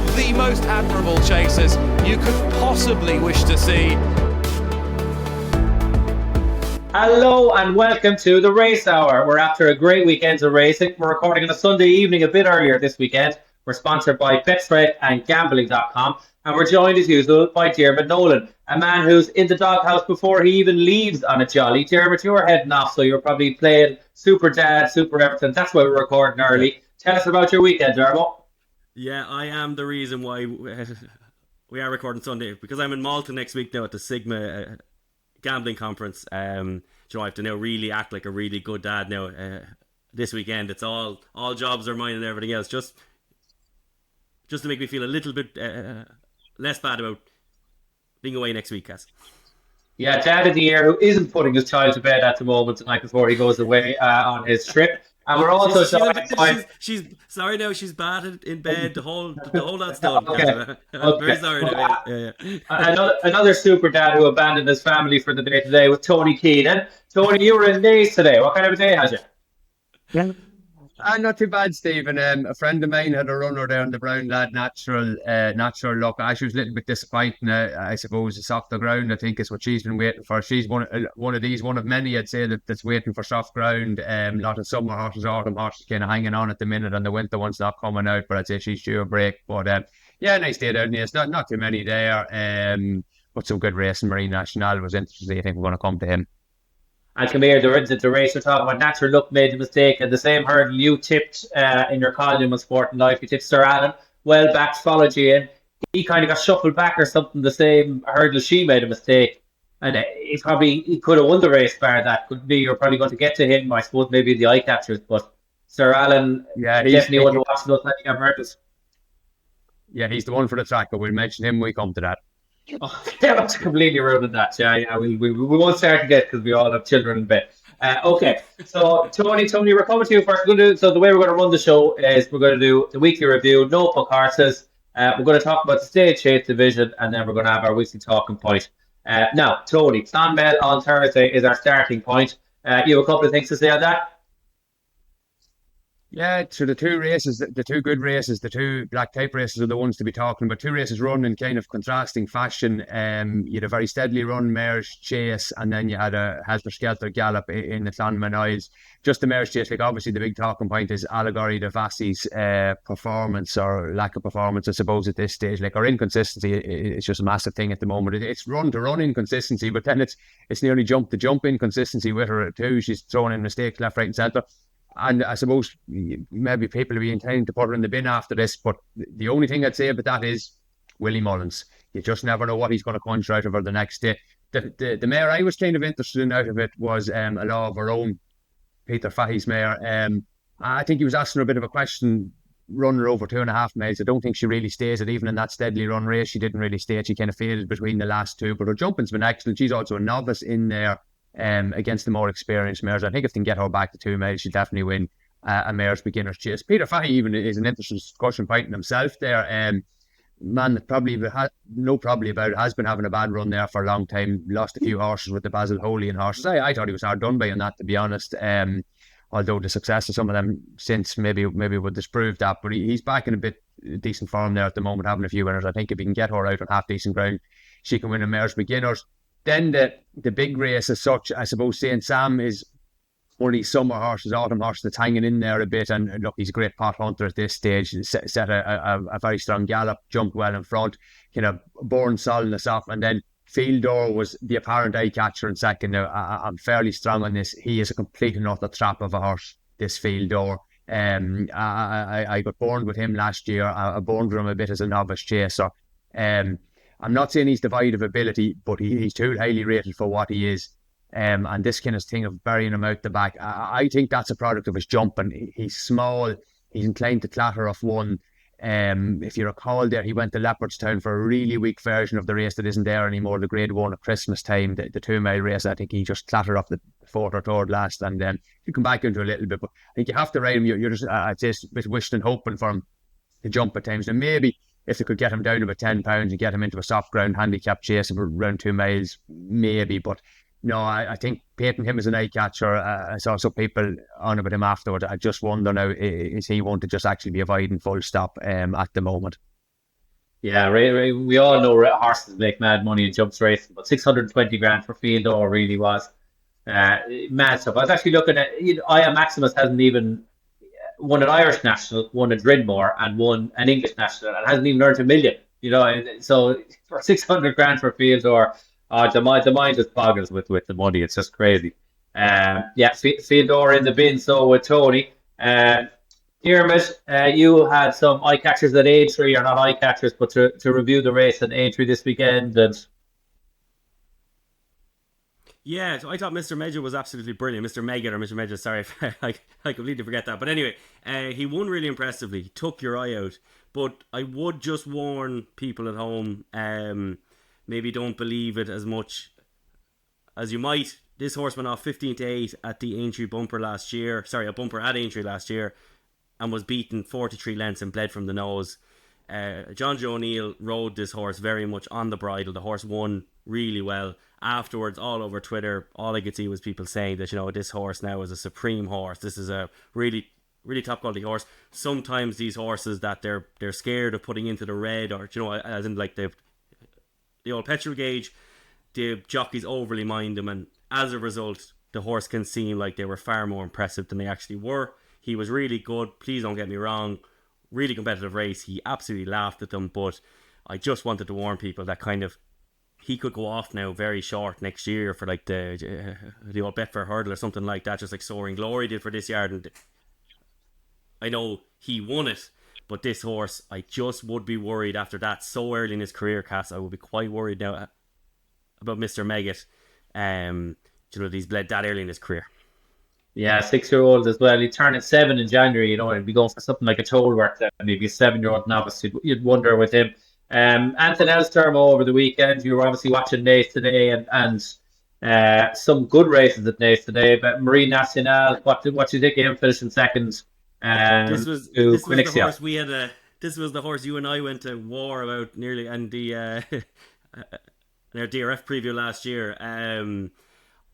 of the most admirable chasers you could possibly wish to see. Hello and welcome to the Race Hour. We're after a great weekend of racing. We're recording on a Sunday evening a bit earlier this weekend. We're sponsored by Betfred and Gambling.com, and we're joined as usual by Diarmuid Nolan, a man who's in the doghouse before he even leaves on a jolly. Diarmuid, you're heading off, so you're probably playing Super Dad, Super Everton. That's why we're recording early. Tell us about your weekend, Diarmuid. Yeah, I am the reason why we are recording Sunday, because I'm in Malta next week now at the Sigma gambling conference. I have to now really act like a really good dad now. This weekend, it's all jobs are mine and everything else. Just to make me feel a little bit less bad about being away next week, Cass. Yeah, dad of the year who isn't putting his child to bed at the moment tonight before he goes away on his trip. And we're also she's sorry now. She's battered in bed. The whole lot's done. Okay. I'm very sorry. Yeah. Another super dad who abandoned his family for the day today was Tony Keenan. Tony, you were in Naas today. What kind of a day had you? Yeah. Not too bad, Stephen. A friend of mine had a runner down the Brown Lad natural look. She was a little bit disappointing. I suppose the soft ground, I think, is what she's been waiting for. She's one of many, I'd say, that's waiting for soft ground. A lot of summer horses, autumn horses kind of hanging on at the minute, and the winter one's not coming out, but I'd say she's due a break. But nice day down there. It's not too many there, but some good racing. Marine National was interesting. I think we're going to come to him. And come here, the race we're talking about, Natural Luck made a mistake, and the same hurdle you tipped in your column on Sport and Life. You tipped Sir Alan, well back, followed you in. He kind of got shuffled back or something, the same hurdle she made a mistake. And he could have won the race, bar that. Could be, you're probably going to get to him, I suppose, maybe the eye catchers. But Sir Alan definitely wouldn't watch those handicap hurdles. Yeah, he's the one for the track, but we'll mention him when we come to that. Oh, yeah, that's completely ruined that. Yeah, we won't start again because we all have children in bed. Okay, so Tony, we're coming to you first. So the way we're going to run the show is we're going to do the weekly review, notebook horses. We're going to talk about the stage 8 division, and then we're going to have our weekly talking point. Now, Tony, Clonmel on Thursday is our starting point. You have a couple of things to say on that? Yeah, so the two good races, the two black tape races are the ones to be talking about. Two races run in kind of contrasting fashion. You had a very steadily run mare's chase, and then you had a Helter Skelter gallop in the Clonmel Isles. Just the mare's chase, like obviously the big talking point is Allegory de Vassie's performance or lack of performance, I suppose, at this stage. Like, our inconsistency, it's just a massive thing at the moment. It's run to run inconsistency, but then it's nearly jump to jump inconsistency with her too. She's throwing in mistakes left, right and centre. And I suppose maybe people will be intending to put her in the bin after this, but the only thing I'd say about that is Willie Mullins. You just never know what he's going to conjure out of her the next day. The mare I was kind of interested in out of it was A Law of Her Own, Peter Fahey's mare. I think he was asking her a bit of a question, run her over 2.5 miles. I don't think she really stays it, even in that steadily run race. She didn't really stay it. She kind of faded between the last two, but her jumping's been excellent. She's also a novice in there. Against the more experienced mares. I think if they can get her back to 2 miles, she'll definitely win a mare's beginner's chase. Peter Fahey even is an interesting discussion point in himself there. Man that probably about it, has been having a bad run there for a long time. Lost a few horses with the Basil Holian horses. I thought he was hard done by on that, to be honest. Although the success of some of them since maybe would disprove that, but he's back in a bit decent form there at the moment, having a few winners. I think if he can get her out on half decent ground, she can win a mare's beginners. Then the big race as such, I suppose St. Sam is one of these summer horses, autumn horses that's hanging in there a bit. And look, he's a great pot hunter at this stage. Set a very strong gallop, jumped well in front, born solidness off. And then Fieldor was the apparent eye catcher in second. Now, I'm fairly strong on this. He is a complete and utter trap of a horse, this Fieldor. I got born with him last year. I born with him a bit as a novice chaser. I'm not saying he's devoid of ability, but he's too highly rated for what he is. And this kind of thing of burying him out the back, I think that's a product of his jumping. He's small, he's inclined to clatter off one. If you recall there, he went to Leopardstown for a really weak version of the race that isn't there anymore, the Grade 1 at Christmas time, the 2 mile race. I think he just clattered off the 4th or 3rd last, and then you come back into a little bit. But I think you have to ride him. You're just, I'd say, a bit wishing and hoping for him to jump at times. And maybe if they could get him down to about 10 pounds and get him into a soft ground handicap chase of around 2 miles, maybe. But no, I think painting him as an eye catcher, I saw some people on about him afterwards. I just wonder now, is he one to just actually be avoiding full stop at the moment? Yeah, we all know horses make mad money in jumps racing, but 620 grand for Field Or really was mad stuff. I was actually looking at, Aya Maximus hasn't even won an Irish national, won a Drinmore, and won an English national, and hasn't even earned a million. So for 600 grand for Field Or, the mind just boggles with the money. It's just crazy. Yeah, Field Or in the bin. So with Tony. Diarmuid, you had some eye catchers at A3, or not eye catchers, but to review the race at A3 this weekend. And Yeah, so I thought Mr. Major was absolutely brilliant. Mr. Meggett or Mr. Major, sorry, I completely forget that. But anyway, he won really impressively. He took your eye out. But I would just warn people at home, maybe don't believe it as much as you might. This horse went off 15-8 at the Aintree bumper last year. Sorry, a bumper at Aintree last year, and was beaten 43 lengths and bled from the nose. John Joe O'Neill rode this horse very much on the bridle. The horse won really well. Afterwards, all over Twitter, all I could see was people saying that, this horse now is a supreme horse. This is a really, really top quality horse. Sometimes these horses that they're scared of putting into the red, or, as in like the old petrol gauge, the jockeys overly mind them, and as a result, the horse can seem like they were far more impressive than they actually were. He was really good, please don't get me wrong. Really competitive race. He absolutely laughed at them, but I just wanted to warn people that he could go off now very short next year for like the old Betfred hurdle or something like that, just like Soaring Glory did for this yard. And I know he won it, but this horse, I just would be worried after that so early in his career, Cass. I would be quite worried now about Mr. Meggett. He's bled that early in his career. yeah, 6-year-old as well. He turned 7 in January. He'd be going for something like a toll work. Maybe a 7-year-old novice. You'd wonder with him. Anthony Elstermo over the weekend. You were obviously watching Naas today, and some good races at Naas today. But Marine Nationale, what do you think of him finishing second? This was the horse we had this was the horse you and I went to war about nearly, and the in our DRF preview last year.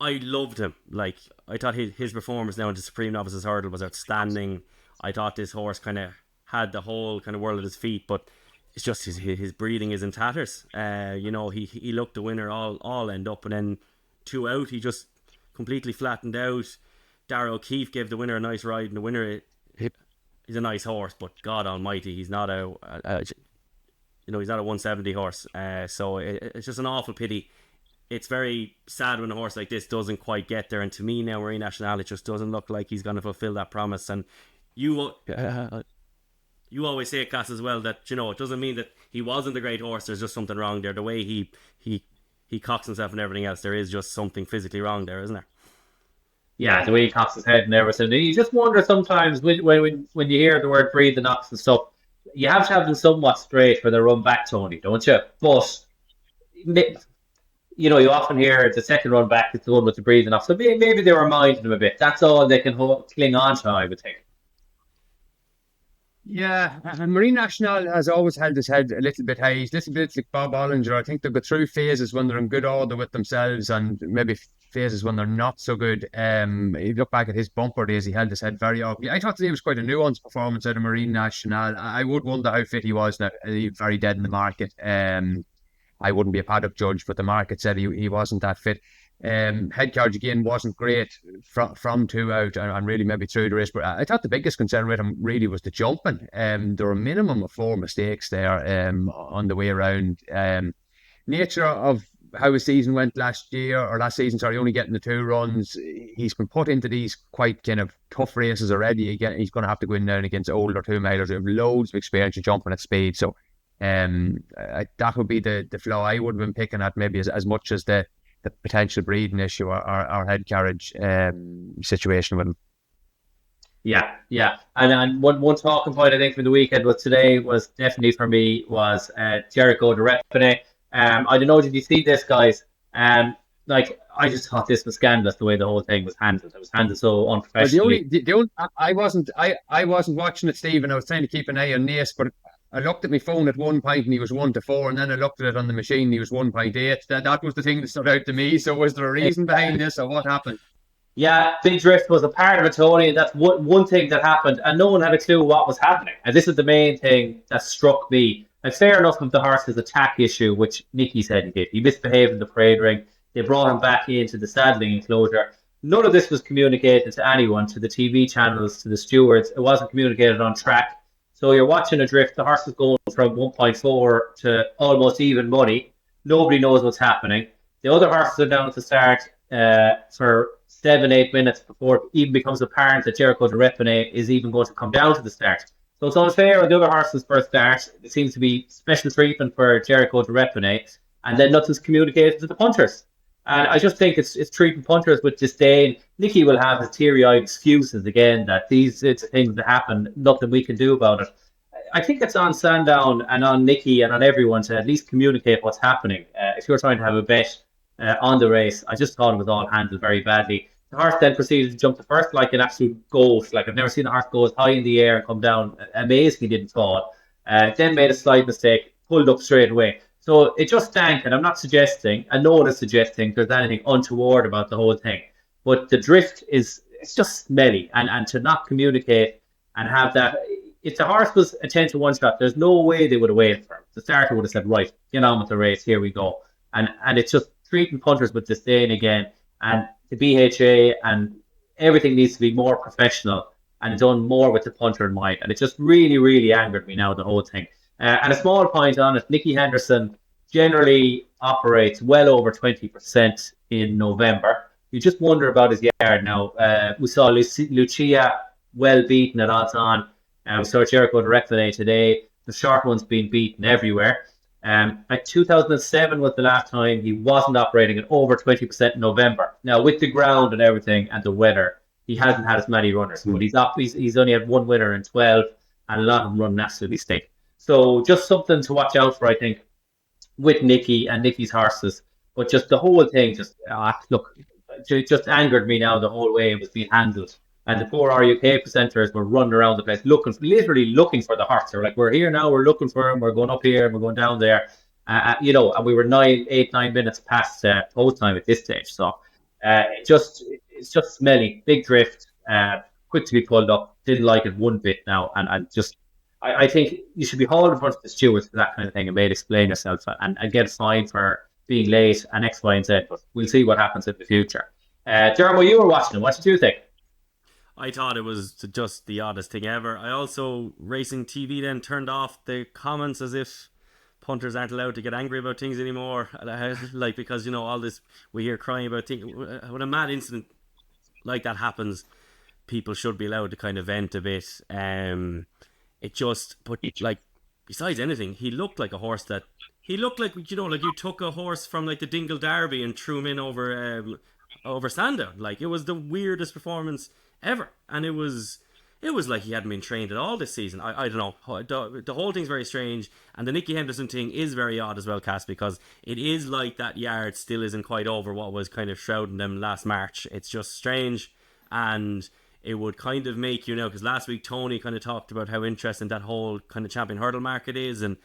I loved him. Like, I thought his performance now in the Supreme Novices Hurdle was outstanding. I thought this horse kind of had the whole kind of world at his feet, but it's just his breathing is in tatters. He looked the winner all end up, and then 2 out, he just completely flattened out. Darragh O'Keefe gave the winner a nice ride, and the winner, he's a nice horse, but God Almighty, he's not a he's not a 170 horse. So it's just an awful pity. It's very sad when a horse like this doesn't quite get there, and to me now, Marine Nationale, it just doesn't look like he's going to fulfill that promise. And you always say it, Cass, as well, that it doesn't mean that he wasn't a great horse. There's just something wrong there. The way he cocks himself and everything else, there is just something physically wrong there, isn't there? Yeah, the way he cocks his head and everything. You just wonder sometimes when you hear the word breathing knocks and stuff, you have to have them somewhat straight for the run back, Tony, don't you? But you often hear the second run back is the one with the breathing off. So maybe they were minding him a bit. That's all they can cling on to, I would think. Yeah, and Marine Nationale has always held his head a little bit high. He's a little bit like Bob Ollinger. I think they go through phases when they're in good order with themselves, and maybe phases when they're not so good. You look back at his bumper days, he held his head very ugly. I thought today was quite a nuanced performance out of Marine Nationale. I would wonder how fit he was now. He's very dead in the market. I wouldn't be a paddock judge, but the market said he wasn't that fit. Head carriage again wasn't great from 2 out and really maybe through the race, but I thought the biggest concern with him really was the jumping. There were a minimum of 4 mistakes there on the way around. Nature of how his season went last season, only getting the 2 runs. He's been put into these quite kind of tough races already. Again, he's going to have to go in down against older 2-milers who have loads of experience of jumping at speed. So that would be the flaw I would have been picking at, maybe as much as the potential breeding issue or head carriage situation with him. Yeah. And one talking point I think for the weekend was definitely for me was Jeriko Du Reponet. I don't know, did you see this, guys? I just thought this was scandalous the way the whole thing was handled. It was handled so unprofessionally. I wasn't watching it, Stephen. I was trying to keep an eye on Naas, but I looked at my phone at one point and he was 1-4, and then I looked at it on the machine and he was 1.8. That was the thing that stood out to me. So was there a reason behind this, or what happened? Yeah, Big Drift was a part of it, Tony, and that's one thing that happened, and no one had a clue what was happening. And this is the main thing that struck me. And fair enough of the horse's attack issue, which Nicky said he did. He misbehaved in the parade ring. They brought him back into the saddling enclosure. None of this was communicated to anyone, to the TV channels, to the stewards. It wasn't communicated on track. So you're watching a drift. The horse is going from 1.4 to almost even money. Nobody knows what's happening. The other horses are down to start for 7-8 minutes before it even becomes apparent that Jeriko Du Reponet is even going to come down to the start. So it's unfair on the other horses for a start. It seems to be special treatment for Jericho Du Reponet, and then nothing's communicated to the punters. And I just think it's treating punters with disdain. Nicky will have his teary-eyed excuses again that it's things that happen, nothing we can do about it. I think it's on Sandown and on Nicky and on everyone to at least communicate what's happening. If you're trying to have a bet on the race, I just thought it was all handled very badly. The horse then proceeded to jump the first like an absolute ghost. Like I've never seen a horse go as high in the air and come down. Amazed he didn't fall. Then made a slight mistake, pulled up straight away. So it just stank, and I'm not suggesting, and no one is suggesting there's anything untoward about the whole thing. But the drift it's just smelly, and to not communicate and have that. If the horse was a 10 to 1 shot, there's no way they would have waited for him. The starter would have said, right, get on with the race, here we go. And it's just treating punters with disdain again. And the BHA and everything needs to be more professional and done more with the punter in mind. And it just really, really angered me now, the whole thing. And a small point on it, Nicky Henderson generally operates well over 20% in November. You just wonder about his yard now. We saw Lucia well beaten at odds on. We saw Jericho Du Rep today. The short one's been beaten everywhere. 2007 was the last time he wasn't operating at over 20% in November. Now, with the ground and everything and the weather, he hasn't had as many runners. But he's only had one winner in 12, and a lot of them run absolutely stink. So just something to watch out for, I think, with Nicky and Nicky's horses. But just the whole thing, just angered me now the whole way it was being handled. And the poor RUK presenters were running around the place, literally looking for the horse. They're like, we're here now, we're looking for him, we're going up here, and we're going down there. And we were 9 minutes past post time at this stage. So it's just smelly, big drift, quick to be pulled up. Didn't like it one bit now. And I think you should be hauled in front of the stewards for that kind of thing and made explain yourself and get a fine for being late and X, Y, and Z. But we'll see what happens in the future. Diarmuid, you were watching it. What did you think? I thought it was just the oddest thing ever. I also, Racing TV then turned off the comments as if punters aren't allowed to get angry about things anymore. Like, because, all this, we hear crying about things. When a mad incident like that happens, people should be allowed to kind of vent a bit. Besides anything, he looked like a horse that, like you took a horse from like the Dingle Derby and threw him in over Sandown. Like, it was the weirdest performance ever, and it was like he hadn't been trained at all this season. I don't know, the whole thing's very strange, and the Nicky Henderson thing is very odd as well, Cass, because it is like that yard still isn't quite over what was kind of shrouding them last March. It's just strange, and it would kind of make because last week Tony kind of talked about how interesting that whole kind of champion hurdle market is, and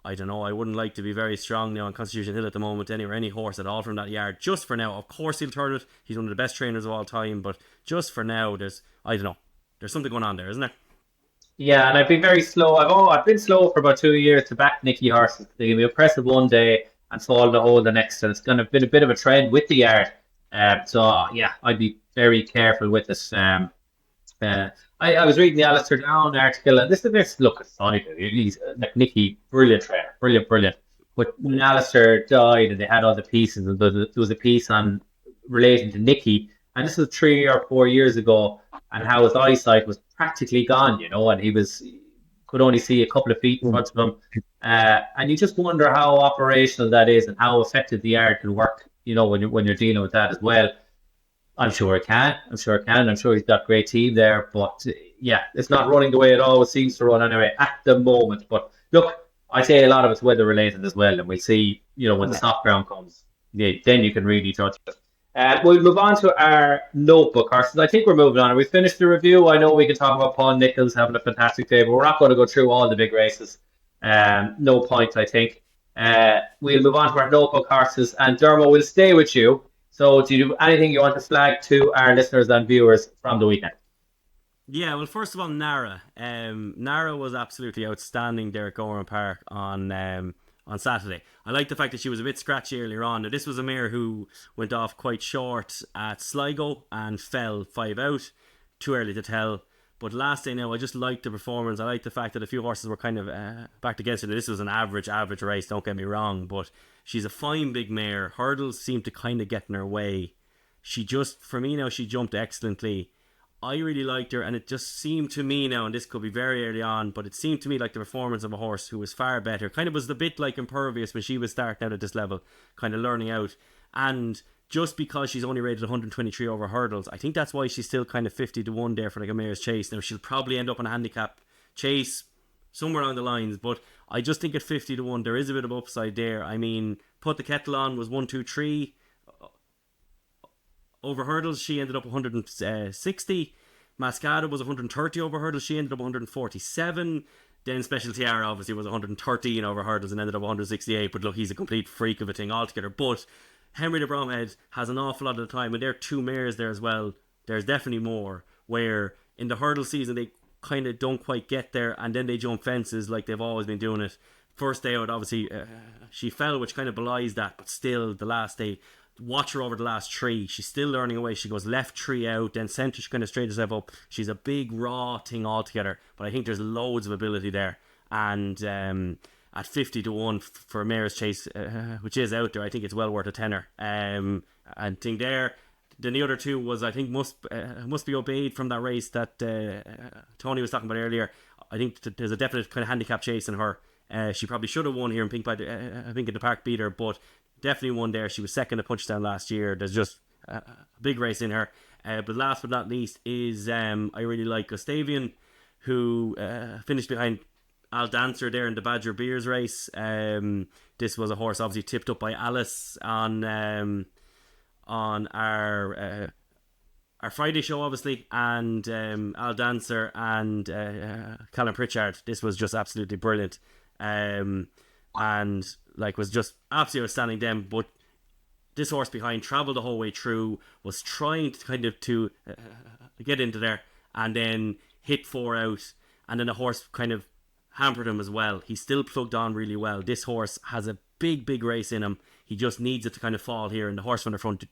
I don't know, I wouldn't like to be very strong now on Constitution Hill at the moment, any horse at all from that yard. Just for now, of course he'll turn it. He's one of the best trainers of all time, but just for now, there's something going on there, isn't there? Yeah, and I've been very slow. I've been slow for about 2 years to back Nicky horses. They can be impressive one day and fall in the hole the next, and it's kind of been a bit of a trend with the yard. I'd be very careful with this. I was reading the Alistair Down article, and this is this look aside. He's like Nicky, brilliant trainer, brilliant. But when Alistair died, and they had all the pieces, and there was a piece on relating to Nicky, and this was 3 or 4 years ago, and how his eyesight was practically gone, and he could only see a couple of feet in front of him, and you just wonder how operational that is and how effective the yard can work, when you're dealing with that as well. I'm sure it can. I'm sure he's got a great team there. But it's not running the way it always seems to run anyway at the moment. But look, I say a lot of it's weather related as well. And we'll see, when the soft ground comes, then you can really judge it. We'll move on to our notebook horses. I think we're moving on. We finished the review. I know we can talk about Paul Nicholls having a fantastic day, but we're not going to go through all the big races. No point, I think. We'll move on to our notebook horses. And Dermo, we'll stay with you. So do you do anything you want to flag to our listeners and viewers from the weekend? Yeah, well, first of all, Nara. Nara was absolutely outstanding there at Gorman Park on Saturday. I like the fact that she was a bit scratchy earlier on. Now, this was a mare who went off quite short at Sligo and fell 5 out. Too early to tell. But last day now, I just liked the performance. I liked the fact that a few horses were kind of backed against her. This was an average race, don't get me wrong. But she's a fine big mare. Hurdles seem to kind of get in her way. She just, for me now, she jumped excellently. I really liked her, and it just seemed to me now, and this could be very early on, but it seemed to me like the performance of a horse who was far better. Kind of was a bit like Impervious when she was starting out at this level, kind of learning out. And just because she's only rated 123 over hurdles, I think that's why she's still kind of 50 to 1 there for like a mare's chase. Now, she'll probably end up in a handicap chase somewhere along the lines, but I just think at 50 to 1, there is a bit of upside there. I mean, Put the Kettle On was 123. Over hurdles, she ended up 160. Mascada was 130 over hurdles. She ended up 147. Then Special Tiara obviously was 113 over hurdles and ended up 168. But look, he's a complete freak of a thing altogether. But Henry de Bromhead has an awful lot of the time, and there are 2 mares there as well. There's definitely more where in the hurdle season they kind of don't quite get there, and then they jump fences like they've always been doing it. First day out, obviously, she fell, which kind of belies that, but still, the last day, watch her over the last 3. She's still learning away. She goes left 3 out, then centre, she kind of straight herself up. She's a big raw thing altogether, but I think there's loads of ability there. And at 50 to 1 for a mare's chase, which is out there, I think it's well worth a tenner. And thing there, then the other 2 was, I think, must be obeyed from that race that Tony was talking about earlier. I think there's a definite kind of handicap chase in her. She probably should have won here in Pink in the Park beat her, but definitely won there. She was second at Punchestown last year. There's just a big race in her. But last but not least is I really like Gustavian, who finished behind Al Dancer there in the Badger Beers race. This was a horse obviously tipped up by Alice on our Friday show, obviously, and Al Dancer and Callum Pritchard. This was just absolutely brilliant. And like was just absolutely outstanding then, but this horse behind travelled the whole way through, was trying to kind of to get into there, and then hit 4 out, and then the horse kind of hampered him as well. He still plugged on really well. This horse has a big race in him. He just needs it to kind of fall here, and the horse from the front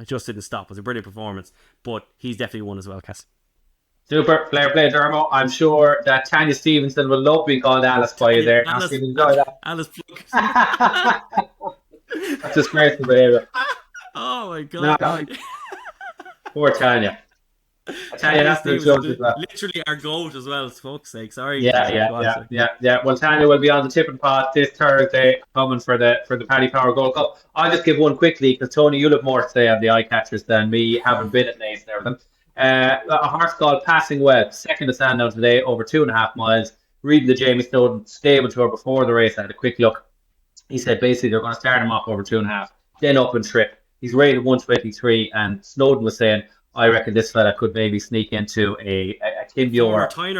just didn't stop. It was a brilliant performance, but he's definitely won as well, Cass. Super, fair play, Dermo. I'm sure that Tanya Stevenson will love being called Alice by you there. Alice, enjoy that. Alice plug. That's disgraceful behaviour. Oh my god. No. Poor Tanya. Tanya, that's the joke as well. Literally our goat as well, for fuck's sake. Sorry. Yeah. Well, Tanya will be on the tipping pot this Thursday, coming for the Paddy Power Gold Cup. I'll just give one quickly, because Tony, you'll have more to say on the eye catchers than me, having been at Naas and everything. A horse called Passing Well, second to Sandown today, over 2.5 miles. Reading the Jamie Snowden stable tour before the race, I had a quick look. He said basically they're going to start him off over 2.5, then up and trip. He's rated 123, and Snowden was saying, I reckon this fella could maybe sneak into a Kim Muir. That's right.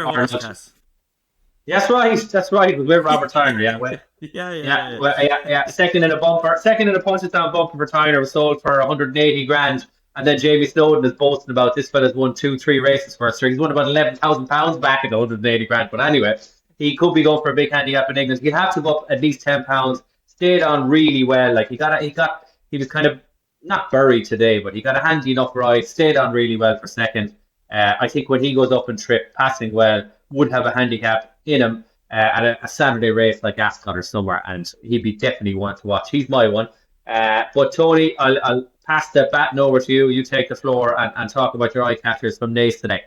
With Robert Tyner, yeah. Second in a Punchestown bumper for Tyner was sold for 180 grand. And then Jamie Snowden is boasting about this fella's won 2-3 races first year. He's won about £11,000 back at the 180 grand. But anyway, he could be going for a big handicap in England. He'd have to go up at least £10. Stayed on really well. Like he was kind of not buried today, but he got a handy enough ride. Stayed on really well for second. I think when he goes up and trip, Passing Well would have a handicap in him at a Saturday race like Ascot or somewhere, and he'd be definitely one to watch. He's my one. But Tony, I'll pass the baton over to you. You take the floor and talk about your eye catchers from Naas today.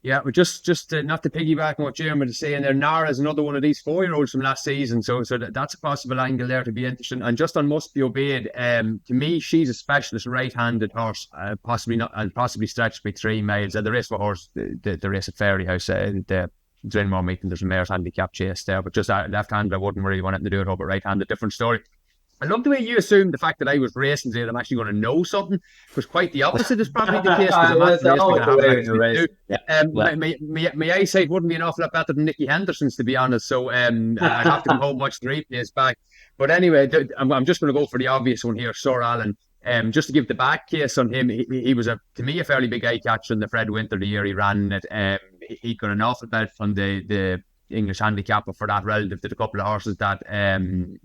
Yeah, but just not to piggyback on what Jeremy is saying there, Nara is another one of these 4-year-olds from last season, so that's a possible angle there to be interesting. And just on Must Be Obeyed, to me, she's a specialist right-handed horse, possibly stretched by 3 miles. The race for horse, the race at Fairyhouse, the Drainmore meeting, there's a mare's handicap chase there, but just left-handed, I wouldn't really want it to do it, but right-handed, different story. I love the way you assumed the fact that I was racing today, that I'm actually going to know something, because quite the opposite is probably the case. My eyesight wouldn't be an awful lot better than Nicky Henderson's, to be honest, so I'd have to come home and watch the replays back. But anyway, I'm just going to go for the obvious one here, Sir Alan. Just to give the back case on him, he was to me a fairly big eye catcher in the Fred Winter the year he ran it. He got an awful bet from the English handicapper for that relative to the couple of horses that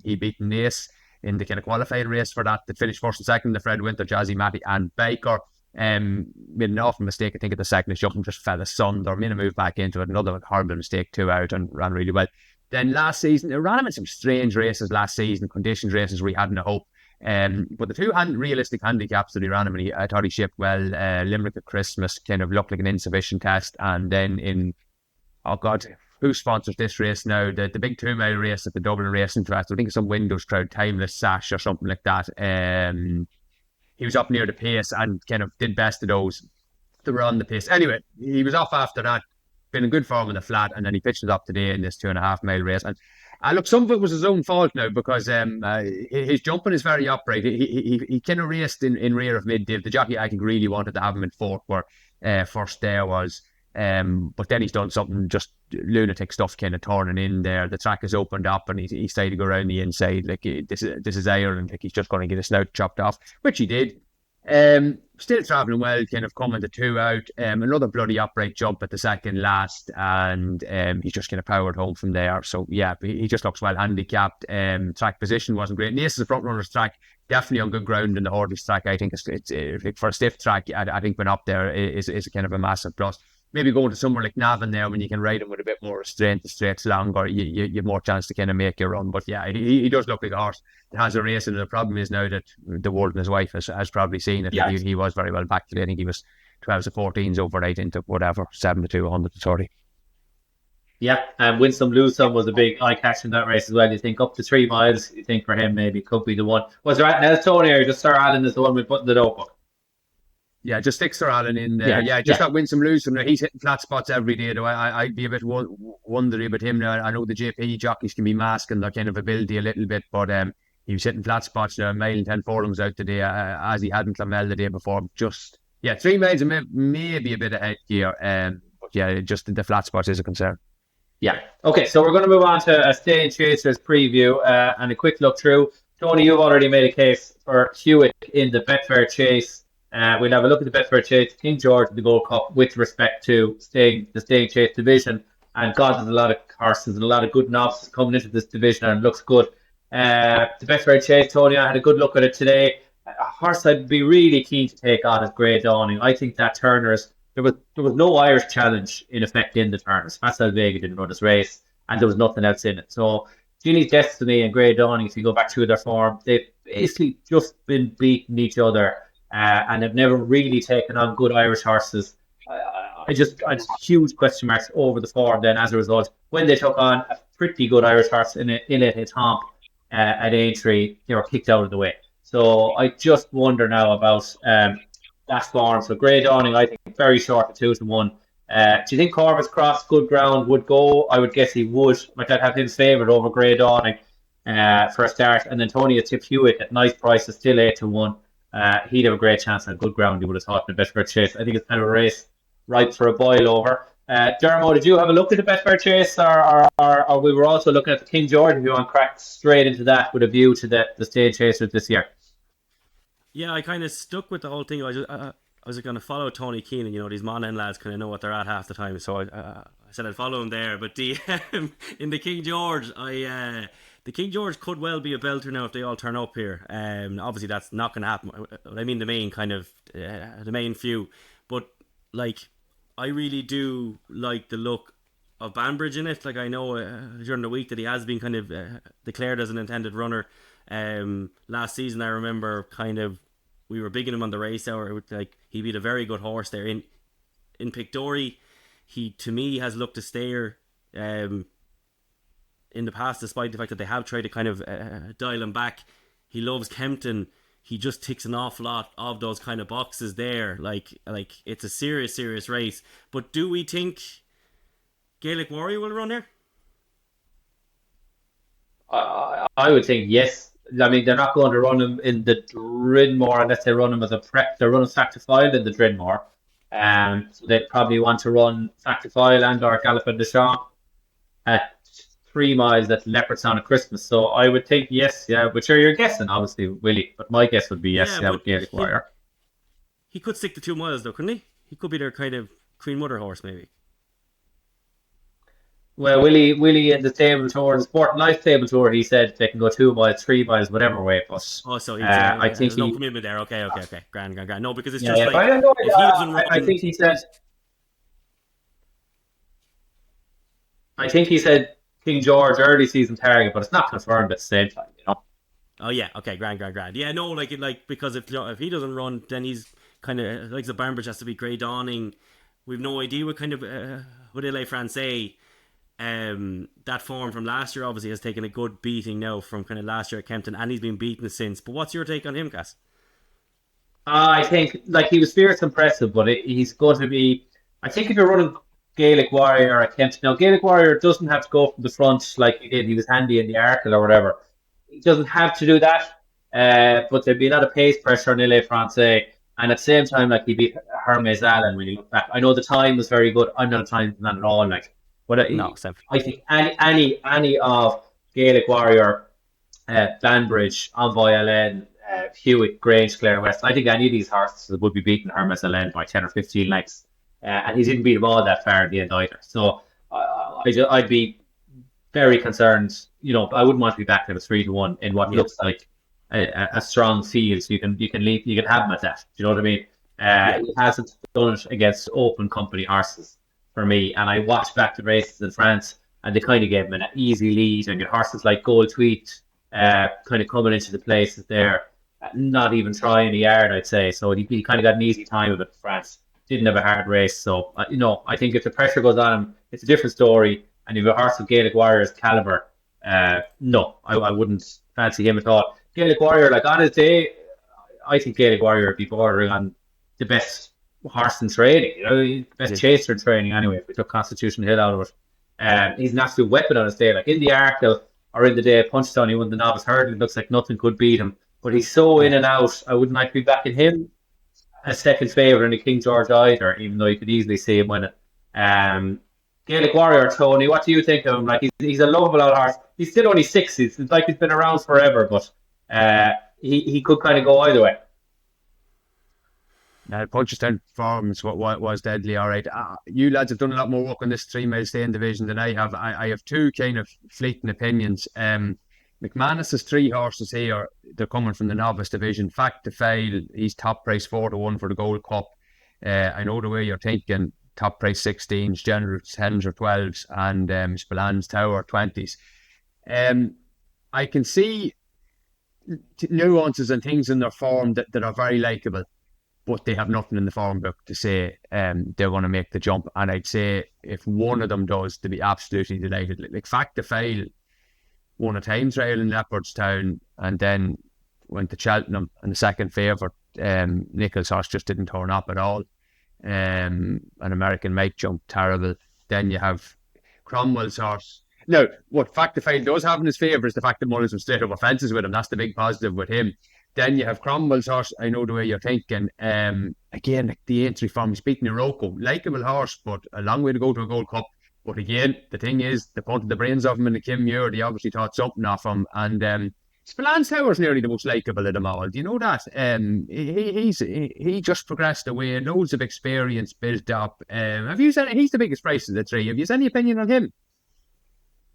he beat in Nace in the kind of qualified race for that finished first and second, the Fred Winter, Jazzy Matty and Baker. Made an awful mistake, I think, at the second jump and just fell asunder. Made a move back into it, another horrible mistake, 2 out, and ran really well. Then last season, it ran him in some strange races last season, conditions races where he hadn't a hope. But the two realistic handicaps that he ran him, and I thought he shipped well. Limerick at Christmas kind of looked like an insufficient test, and then in, oh God, who sponsors this race now? The big 2 mile race at the Dublin Racing Track. I think it's some Windows Crowd Timeless Sash or something like that. He was up near the pace and kind of did best of those that were on the pace. Anyway, he was off after that, been in good form in the flat, and then he pitched it up today in this 2.5 mile race. And look, some of it was his own fault now because his jumping is very upright. He kind of raced in rear of mid-div. The jockey, I think, really wanted to have him in fourth where first there was. But then he's done something just lunatic stuff, kind of turning in there. The track is opened up and he decided to go around the inside. Like this is Ireland. Like he's just going to get his snout chopped off, which he did. Still travelling well, kind of coming to 2 out. Another bloody upright jump at the second last, and he's just kind of powered home from there. So yeah, he just looks well handicapped. Track position wasn't great. Nace is a front runner's track, definitely on good ground in the Hordies track. I think it's for a stiff track. I think when up there is a kind of a massive plus. Maybe going to somewhere like Navan there when you can ride him with a bit more restraint, the straight's longer, you have more chance to kind of make your run. But yeah, he does look like a horse that has a race, and the problem is now that the world and his wife has probably seen it. Yeah. He was very well back today. I think he was 12s to 14s overnight into whatever, 7 to 2, 100 to 30. Yeah, and win some, lose some was a big eye catch in that race as well. You think up to 3 miles, you think for him maybe could be the one. Was there anything else, Tony, or just Sir Alan is the one we put in the notebook? Yeah, just stick Sir Alan in there. Got win some, lose some. He's hitting flat spots every day, though. I'd be a bit wondering about him now. I know the JP jockeys can be masking their kind of ability a little bit, but he was hitting flat spots now. 1 mile and 10 furlongs out today, as he had in Clonmel the day before. 3 miles maybe a bit ahead here. But yeah, just the flat spots is a concern. Yeah. Okay, so we're going to move on to a Staying Chasers preview and a quick look through. Tony, you've already made a case for Hewitt in the Betfred Chase. We'll have a look at the Betfred Chase, King George of the Gold Cup with respect to the Staying Chase division. And God, there's a lot of horses and a lot of good novices coming into this division, and it looks good. The Betfred Chase, Tony, I had a good look at it today. A horse I'd be really keen to take on is Grey Dawning. I think that Turner's, there was no Irish challenge in effect in the Turners. Pascal Vega didn't run this race, and there was nothing else in it. So Ginny's Destiny and Grey Dawning, if you go back through their form, they've basically just been beating each other. And have never really taken on good Irish horses. I had huge question marks over the form then as a result. When they took on a pretty good Irish horse in it Tomp at Aintree, they were kicked out of the way. So I just wonder now about that form. So Grey Dawning, I think, very short of 2 to 1. Do you think Corvus Cross, good ground, would go? I would guess he would. Might have him favoured over Grey Dawning for a start. And then Tony had tipped Hewitt at nice prices, still 8 to 1. He'd have a great chance on good ground, you would have thought, in the Betfred Chase. I think it's kind of a race ripe for a boil over. Diarmuid, did you have a look at the Betfred Chase, or we were also looking at the King George, if you want to crack straight into that with a view to the Stage Chasers this year? Yeah, I kind of stuck with the whole thing. I was going to follow Tony Keenan. You know, these Monaghan lads kind of know what they're at half the time, so I said I'd follow him there. But in the King George, the King George could well be a belter now if they all turn up here. Obviously, that's not going to happen. I mean, the main few. But, like, I really do like the look of Banbridge in it. Like, I know during the week that he has been kind of declared as an intended runner. Last season, I remember we were bigging him on the race hour. Like, he beat a very good horse there. In Pictory, he, to me, has looked a stayer. In the past, despite the fact that they have tried to kind of dial him back. He loves Kempton. He just ticks an awful lot of those kind of boxes there. Like it's a serious race. But do we think Gaelic Warrior will run here? I would think yes. I mean, they're not going to run him in the Drinmore unless they run him as a prep. They're running Sac to File in the Drinmore. So they probably want to run Sac to File and or Gallopin de Champ at 3 miles at Leopardstown at Christmas. So I would think yes, yeah. But sure, you're guessing, obviously, Willie. But my guess would be yes, Yeah, yeah, but with Gaelic Warrior. he could stick to 2 miles though, couldn't he? He could be their kind of Queen Mother horse, maybe. Well, Willie in the table tour, the Sport and Life table tour, he said they can go 2 miles, 3 miles, whatever way. But Oh, so I think there's no commitment there. Okay. Grand. No, because it's yeah, just yeah. But like I don't know. if he doesn't run. I think he said King George early season target, but it's not confirmed at the same time, you know. Oh yeah, okay, grand. Yeah, no, like because if he doesn't run, then he's kind of like the Bamberge has to be grey dawning. We've no idea what kind of what LA Francais. That form from last year obviously has taken a good beating now from kind of last year at Kempton, and he's been beaten since. But what's your take on him, Cass? I think like he was fierce impressive, but he's going to be. I think if you're running Gaelic Warrior at Kempton, now Gaelic Warrior doesn't have to go from the front like he did. He was handy in the Arkle or whatever. He doesn't have to do that. But there'd be a lot of pace pressure on LA Francais, and at the same time, like he beat Hermes Allen when you look back. I know the time was very good. I'm not a time man at all, like. But No, I think any of Gaelic Warrior, Banbridge, Envoy Allen, Hewitt, Grange, Clare West, I think any of these horses would be beating Hermes Allen by 10 or 15 lengths. And he didn't beat them all that far at the end either. So I'd be very concerned. You know, I wouldn't want to be back to the 3-1 in what looks like a strong field. So you can have him at that. Do you know what I mean? He hasn't done it against open company horses for me, and I watched back the races in France, and they kind of gave him an easy lead, and your horses like Gold Tweet kind of coming into the places there, not even trying a yard, I'd say. So he kind of got an easy time of it in France. Didn't have a hard race. So, I think if the pressure goes on him, it's a different story. And if a horse of Gaelic Warrior's caliber, no, I wouldn't fancy him at all. Gaelic Warrior, like on his day, I think Gaelic Warrior would be bordering on the best horse in training, the best chaser in training anyway, if we took Constitution Hill out of it. He's an absolute weapon on his day. Like in the Arkle or in the day at Punchestown, he won the novice hurdle. It looks like nothing could beat him. But he's so in and out, I wouldn't like to be backing him a second favourite in the King George either, even though you could easily see him win it. Gaelic Warrior, Tony, what do you think of him? Like he's a lovable old horse. He's still only 6. It's like he's been around forever, but he could kind of go either way. Punchestown performance was deadly, all right. You lads have done a lot more work on this 3 mile staying division than I have. I have 2 kind of fleeting opinions. McManus's 3 horses here, they're coming from the novice division. Fact to Fail, he's top price 4-1 for the Gold Cup. I know the way you're thinking, top price 16s, General 10s or 12s, and Spillans Tower 20s. I can see nuances and things in their form that are very likeable, but they have nothing in the form book to say they're going to make the jump. And I'd say if one of them does, to be absolutely delighted. Like Fact to Fail won a time trial in Leopardstown and then went to Cheltenham, and the second favourite, Nichols' horse, just didn't turn up at all. An American Mike jump, terrible. Then you have Cromwell's horse. Now, what Fact to Fail does have in his favour is the fact that Mullins was straight over fences with him. That's the big positive with him. Then you have Cromwell's horse. I know the way you're thinking. Again, the entry form, he's beating Iroko. Likeable horse, but a long way to go to a Gold Cup. But again, the thing is, they punted the brains off him in the Kim Muir. They obviously thought something off him. And Spillans Tower's nearly the most likeable of them all. Do you know that? He just progressed away. Loads of experience built up. He's the biggest price of the 3. Have you any opinion on him?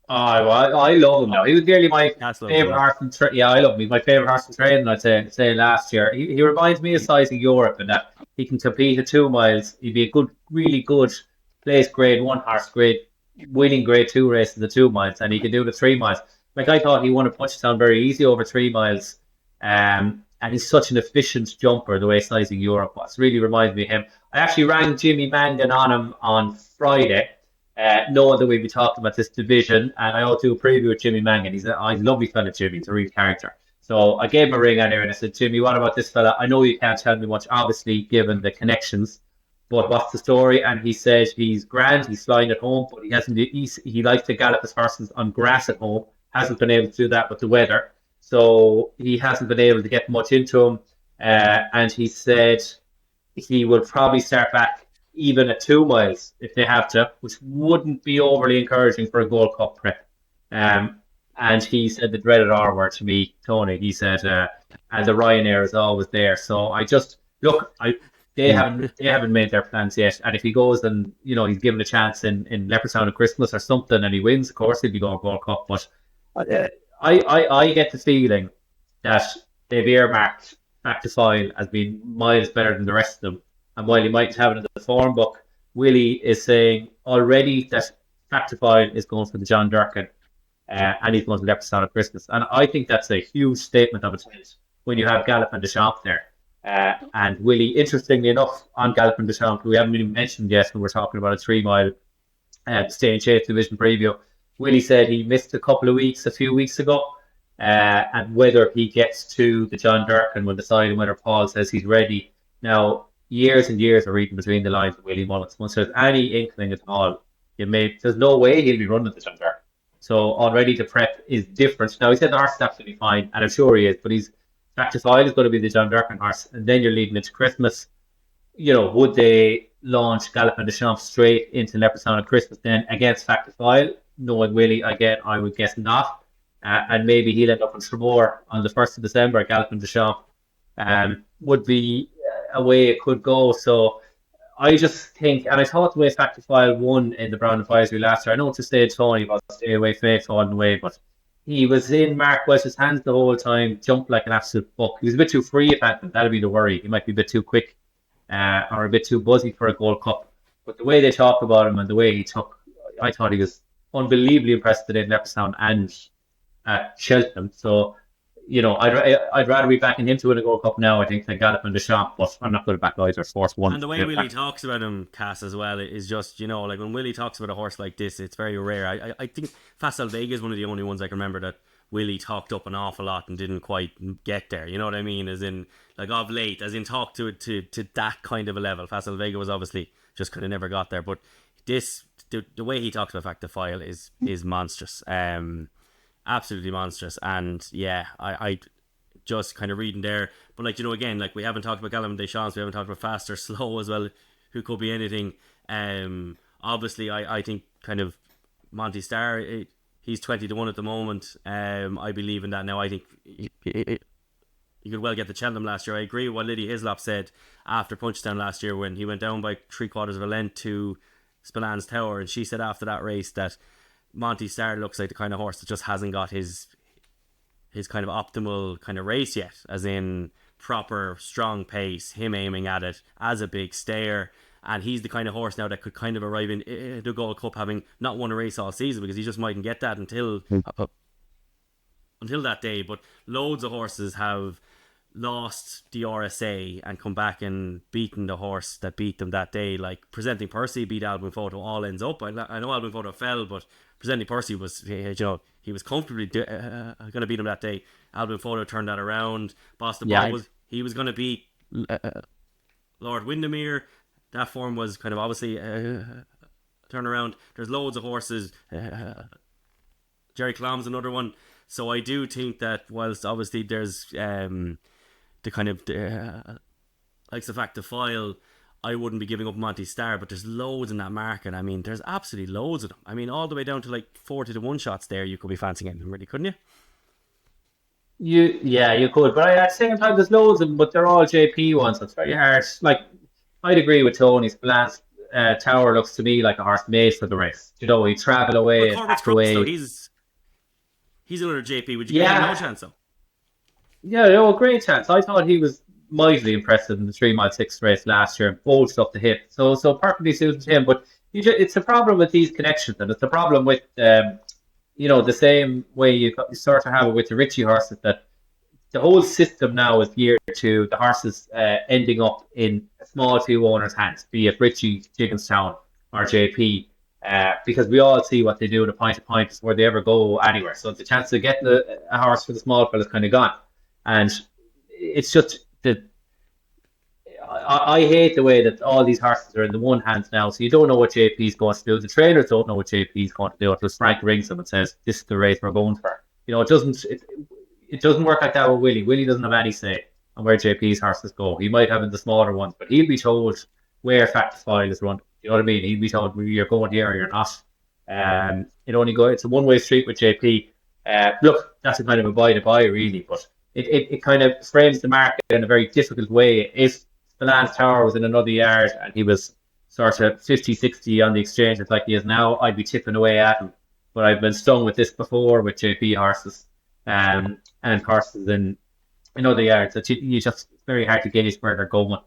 Oh, well, I love him now. He was nearly my favourite horse in training. Yeah, I love him. He's my favourite horse in training, I'd say last year. He reminds me of Sizing Europe in that he can compete at 2 miles. He'd be a good, really good place grade 1 horse, winning grade 2 races at 2 miles, and he can do the 3 miles. Like I thought he won a Punchestown very easy over 3 miles. And he's such an efficient jumper, the way Sizing Europe was. Really reminds me of him. I actually rang Jimmy Mangan on him on Friday, knowing that we'd be talking about this division, and I ought to do a preview with Jimmy Mangan. He's a lovely fella, Jimmy. He's a real character. So I gave him a ring anyway, and I said, Jimmy, what about this fella? I know you can't tell me much, obviously, given the connections, but what's the story? And he said he's grand, he's flying at home, but he likes to gallop his horses on grass at home. Hasn't been able to do that with the weather, so he hasn't been able to get much into him. And he said he will probably start back even at 2 miles if they have to, which wouldn't be overly encouraging for a Gold Cup prep. And he said the dreaded R word to me, Tony. He said, and the Ryanair is always there. So I just look, they haven't made their plans yet. And if he goes and he's given a chance in Leopardstown at Christmas or something, and he wins, of course he'll be going World Cup. But I get the feeling that they've earmarked Back to File as being miles better than the rest of them. And while he might have it in the form book, Willie is saying already that Back to File is going for the John Durkin, and he's going to Leopardstown at Christmas. And I think that's a huge statement of intent when you have Gallop and Deschamps there. And Willie, interestingly enough, on Gallop and Deschamps, we haven't even mentioned yet when we're talking about a 3 mile stay in shape division preview. Willie said he missed a couple of weeks a few weeks ago, and whether he gets to the John Durkin will decide whether Paul says he's ready. Now, years and years of reading between the lines of Willie Mullins. Once there's any inkling at all, there's no way he'll be running the John Durkin. So already the prep is different. Now, he said the horse is absolutely fine, and I'm sure he is, but he's Back to File is going to be the John Durkin horse, and then you're leading into Christmas. Would they launch Gallop and Deschamps straight into Leopardstown at Christmas then against Back to File? Knowing Willie, again, I would guess not. And maybe he'll end up in Tremor on the 1st of December. Gallop and Deschamps would be a way it could go. So I just think, and I thought the way Back to File won in the Brown Advisory last year, I know it's a stage Tony was stay away, faith all the way, but he was in Mark Welsh's hands the whole time, jumped like an absolute buck. He was a bit too free at that, that'll be the worry. He might be a bit too quick or a bit too buzzy for a Gold Cup. But the way they talk about him and the way he took, I thought he was unbelievably impressed today in Leopardstown and Cheltenham. So, I'd rather be backing him to win a Gold Cup now, I think, than Gallop and Deschamps, but I'm not going to back either. Force one. And the way Willie talks about him, Cass, as well, is just, like when Willie talks about a horse like this, it's very rare. I think Facile Vega is one of the only ones I can remember that Willie talked up an awful lot and didn't quite get there. You know what I mean? As in, like, of late, as in talk to it to that kind of a level. Facile Vega was obviously just kind of never got there. But this, the way he talks about Back to File is monstrous. Absolutely monstrous. And yeah, I just kind of reading there. But like, again, like we haven't talked about Gallop and Deschamps, we haven't talked about Fast or Slow as well, who could be anything. Obviously, I think kind of Monty Starr, he's 20-1 at the moment. I believe in that now. I think he could well get the Cheltenham last year. I agree with what Lydia Hislop said after Punchestown last year when he went down by 3/4 of a length to Spillane Tower, and she said after that race that Monty Starr looks like the kind of horse that just hasn't got his kind of optimal kind of race yet, as in proper strong pace, him aiming at it as a big stayer, and he's the kind of horse now that could kind of arrive in the Gold Cup having not won a race all season, because he just mightn't get that until that day. But loads of horses have lost the RSA and come back and beaten the horse that beat them that day. Like Presenting Percy beat Albin Photo, all ends up. I know Albin Photo fell, but Presenting Percy was, he was comfortably going to beat him that day. Albin Photo turned that around. Boston Bob he was going to beat Lord Windermere. That form was kind of obviously turn around. There's loads of horses. Jerry Clom's another one. So I do think that whilst obviously there's the kind of like the Back to File, I wouldn't be giving up Monty Starr, but there's loads in that market. I mean, there's absolutely loads of them. I mean, all the way down to like 40-1 shots there, you could be fancying them, really, couldn't you? You could, but at the same time, there's loads of them, but they're all JP ones. So it's very hard. Like, I'd agree with Tony. Spillane Tower looks to me like a horse made for the race. He travel away, attack away. So he's another JP. Would you give him no chance though? Yeah, great chance. I thought he was mightily impressive in the 3 mile 6 race last year and bold stuff to hit. So perfectly suited him. But it's a problem with these connections, and it's a problem with the same way you sort of have it with the Ritchie horses, that the whole system now is geared to the horses ending up in a small few owners' hands, be it Ritchie, Gigginstown or JP, because we all see what they do at a point to point before they ever go anywhere. So the chance of getting a horse for the small fella is kind of gone. And it's just that I hate the way that all these horses are in the one hands now. So you don't know what JP's going to do. The trainers don't know what JP's going to do until Frank rings them and says, "This is the race we're going for." It doesn't work like that with Willie. Willie doesn't have any say on where JP's horses go. He might have in the smaller ones, but he'll be told where Back to File is run. You know what I mean? He'll be told you're going here or you're not. It's a one-way street with JP. Look, that's a kind of a buy to buy, really, but it kind of frames the market in a very difficult way. If Milan's Tower was in another yard and he was sort of 50-60 on the exchange, it's like he is now, I'd be tipping away at him. But I've been stung with this before with JP horses and horses in other yards. That you just, it's very hard to gauge where they're going.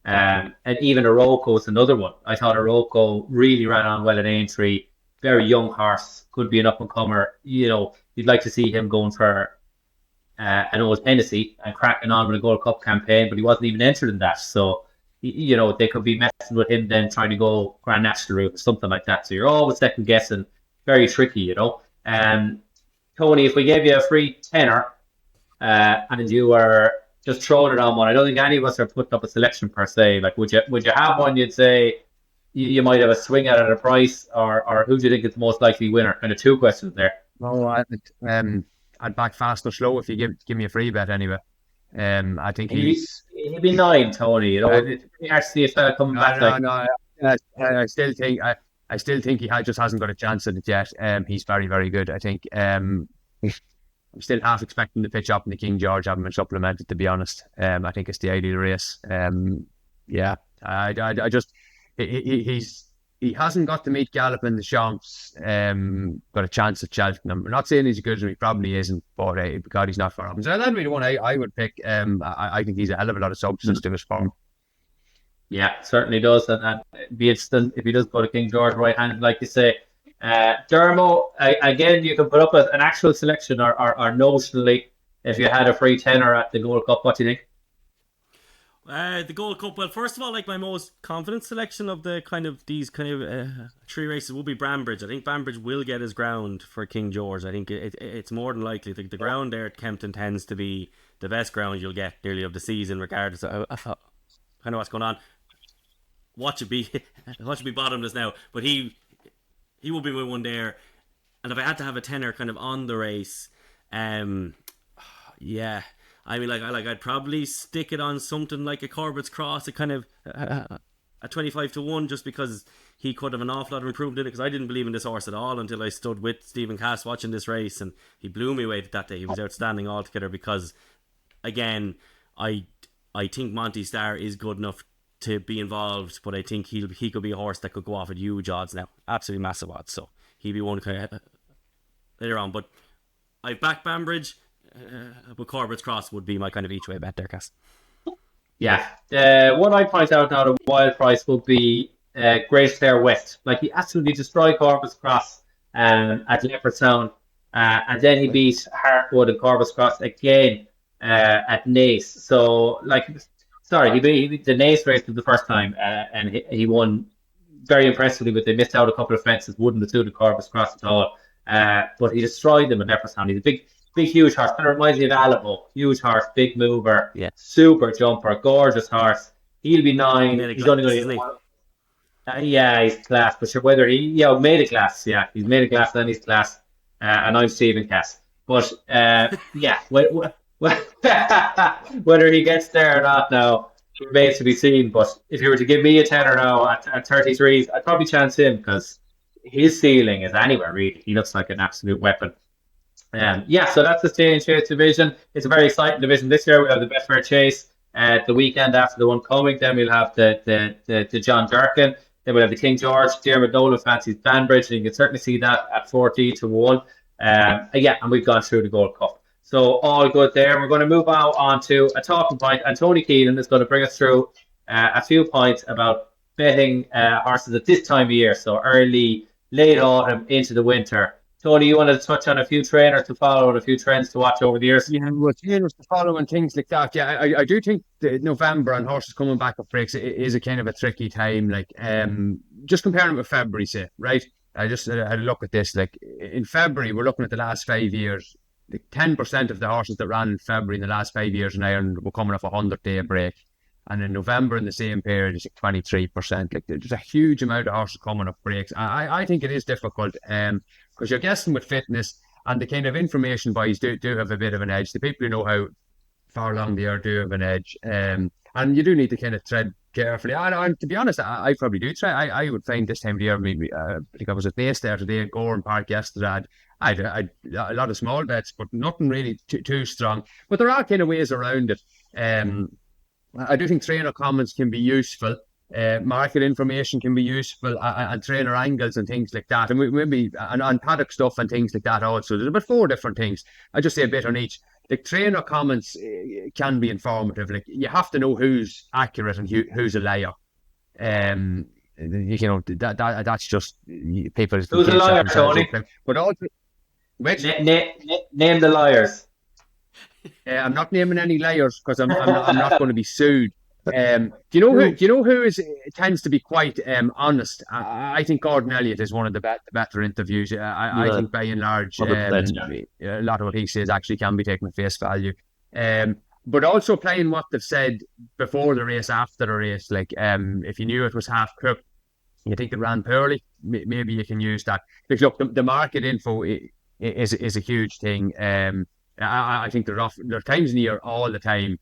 And even Iroko is another one. I thought Iroko really ran on well at Aintree. Very young horse, could be an up and comer. You'd like to see him going for an old Hennessy and cracking on with a Gold Cup campaign, but he wasn't even entered in that. So, they could be messing with him then trying to go Grand National route or something like that. So you're always second guessing. Very tricky, Tony, if we gave you a free tenner and you were just throwing it on one, I don't think any of us are putting up a selection per se. Like, would you have one you'd say you might have a swing at a price, or who do you think is the most likely winner? Kind of two questions there. No, I'd back fast or slow if you give me a free bet anyway. I think he'd be 9, Tony. It's pretty hard to see a fella coming back. I still think he just hasn't got a chance at it yet. He's very, very good. I think I'm still half expecting to pitch up in the King George, having been supplemented, to be honest. I think it's the ideal race. I just he hasn't got to meet Gallopin the Champs. Got a chance at Cheltenham. I'm not saying he's good, and he probably isn't, but because he's not far off. So that'd be the one I would pick. I think he's a hell of a lot of substance to his form. Yeah, certainly does, and it'd be interesting if he does go to King George right-handed, like you say. Dermo, again, you can put up an actual selection or notionally, if you had a free tenner at the Gold Cup. What do you think? The Gold Cup. Well, first of all, like, my most confident selection of these three races will be Banbridge. I think Banbridge will get his ground for King George. I think it's more than likely. The ground there at Kempton tends to be the best ground you'll get nearly of the season, regardless of kind of what's going on. Watch it be bottomless now, but he will be my one there. And if I had to have a tenner kind of on the race, yeah, I mean, I'd probably stick it on something like a Corbett's Cross, a kind of a 25-1, just because he could have an awful lot of improvement in it. Because I didn't believe in this horse at all until I stood with Stephen Cass watching this race, and he blew me away that day. He was outstanding altogether. Because, again, I think Monty Starr is good enough to be involved, but I think he could be a horse that could go off at huge odds now, absolutely massive odds. So he'd be one kind of later on. But I back Banbridge, but Corbett's Cross would be my kind of each way bet there, Cass. Yeah, what I point out now, the wild price will be Great Clare West. Like, he absolutely destroyed Corbett's Cross at Leopardstown, and then he beat Hartwood and Corbett's Cross again at Naas. So, like, sorry, he beat the Naas race for the first time, and he won very impressively, but they missed out a couple of fences, wouldn't have suited Corbett's Cross at all. But he destroyed them at Leopardstown. He's a big, huge horse. Kind of reminds me of Alamo. Huge horse, big mover, super jumper, gorgeous horse. He'll be 9. He's only going to get yeah, he's class. But sure, whether he made a class. Yeah, he's made a class, then he's class. And I'm Stephen Cass. But yeah, whether he gets there or not now remains to be seen. But if you were to give me a tenner now at 33, I'd probably chance him, because his ceiling is anywhere, really. He looks like an absolute weapon. So that's the Stage Chase division. It's a very exciting division this year. We have the Betfred Chase the weekend after the one coming. Then we'll have the John Durkin. Then we'll have the King George. Diarmuid Nolan fancies Banbridge, and you can certainly see that at 40-1. And we've gone through the Gold Cup. So all good there. We're going to move on to a talking point, and Tony Keenan is going to bring us through a few points about betting horses at this time of year. So early, late autumn into the winter. Tony, you wanted to touch on a few trainers to follow and a few trends to watch over the years? Yeah, well, trainers to follow and things like that. Yeah, I do think November and horses coming back up breaks is a kind of a tricky time. Like, just comparing it with February, say, right? I just had a look at this. Like, in February, we're looking at the last 5 years. Like 10% of the horses that ran in February in the last 5 years in Ireland were coming off a 100-day break. And in November, in the same period, it's like 23%. Like, there's a huge amount of horses coming off breaks. I think it is difficult, because you're guessing with fitness, and the kind of information boys do have a bit of an edge. The people who know how far along they are do have an edge. And you do need to kind of tread carefully. And to be honest, I probably do try. I would find this time of the year, maybe, I think I was at base there today at Gorham Park yesterday. I'd a lot of small bets, but nothing really too strong. But there are kind of ways around it. I do think trainer comments can be useful. Market information can be useful, and trainer angles and things like that, and maybe and paddock stuff and things like that also. There's about 4 different things. I just say a bit on each. The trainer comments can be informative. Like, you have to know who's accurate and who's a liar. You know, that's just people. Who's a liar, Tony? But also, which name the liars. I'm not naming any liars because I'm not going to be sued. Do you know who tends to be quite honest? I think Gordon Elliott is one of the better interviews. I think by and large, a lot of what he says actually can be taken at face value. But also playing what they've said before the race, after the race. Like, if you knew it was half cooked, you think it ran poorly, maybe you can use that. Because look, the market info is a huge thing. I think there are times in the year all the time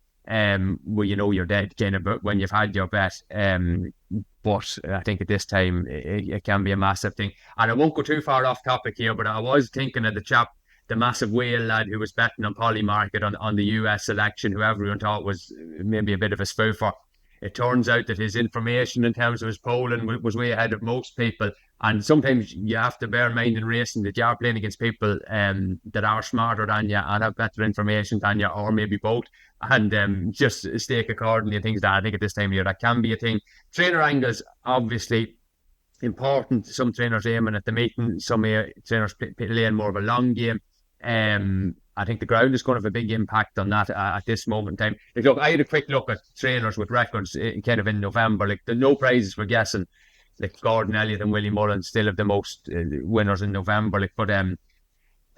where you know you're dead, kind of, when you've had your bet. But I think at this time it can be a massive thing. And I won't go too far off topic here, but I was thinking of the massive whale lad who was betting on Polymarket on the US election, who everyone thought was maybe a bit of a spoofer. It turns out that his information in terms of his polling was way ahead of most people. And sometimes you have to bear in mind in racing that you are playing against people that are smarter than you and have better information than you, or maybe both, and just stake accordingly and things like that. I think at this time of year that can be a thing. Trainer angles, obviously important. Some trainers aiming at the meeting, some trainers playing more of a long game. I think the ground is going to have a big impact on that at this moment in time. Like, look, I had a quick look at trainers with records kind of in November. Like, the no prizes for guessing. Like, Gordon Elliott and Willie Mullins still have the most winners in November. Like, but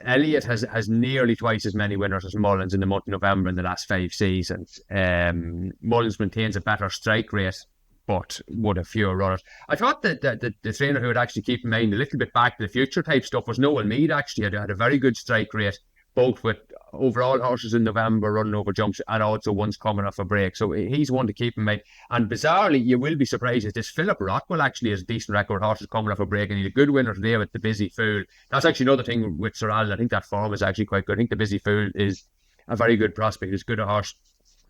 Elliott has nearly twice as many winners as Mullins in the month of November in the last 5 seasons. Mullins maintains a better strike rate, but would have fewer runners. I thought that the trainer who would actually keep in mind a little bit back to the future type stuff was Nolan Mead. Actually had a very good strike rate, both with overall horses in November running over jumps and also ones coming off a break. So he's one to keep in mind. And bizarrely, you will be surprised that this Philip Rockwell actually has a decent record horses coming off a break, and he's a good winner today with the Busy Fool. That's actually another thing with Sir Alan. I think that form is actually quite good. I think the Busy Fool is a very good prospect. As good a horse